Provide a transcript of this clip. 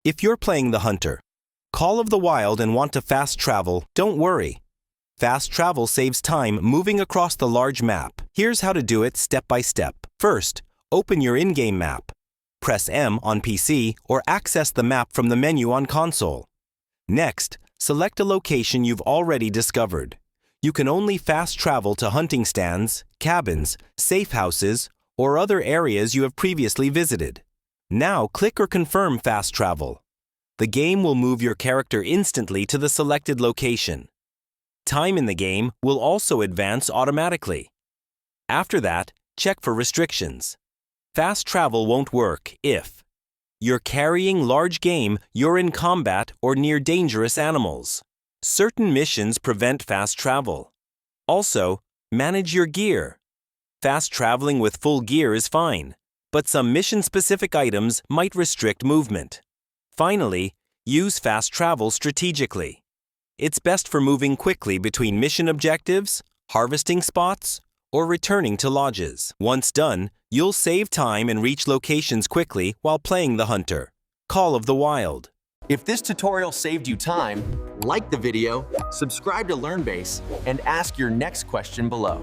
If you're playing the Hunter, Call of the Wild and want to fast travel, don't worry. Fast travel saves time moving across the large map. Here's how to do it step by step. First, open your in-game map. Press M on PC or access the map from the menu on console. Next, select a location you've already discovered. You can only fast travel to hunting stands, cabins, safe houses, or other areas you have previously visited. Now click or confirm fast travel. The game will move your character instantly to the selected location. Time in the game will also advance automatically. After that, check for restrictions. Fast travel won't work if you're carrying large game, you're in combat, or near dangerous animals. Certain missions prevent fast travel. Also, manage your gear. Fast traveling with full gear is fine, but some mission-specific items might restrict movement. Finally, use fast travel strategically. It's best for moving quickly between mission objectives, harvesting spots, or returning to lodges. Once done, you'll save time and reach locations quickly while playing the Hunter. Call of the Wild. If this tutorial saved you time, like the video, subscribe to LearnBase, and ask your next question below.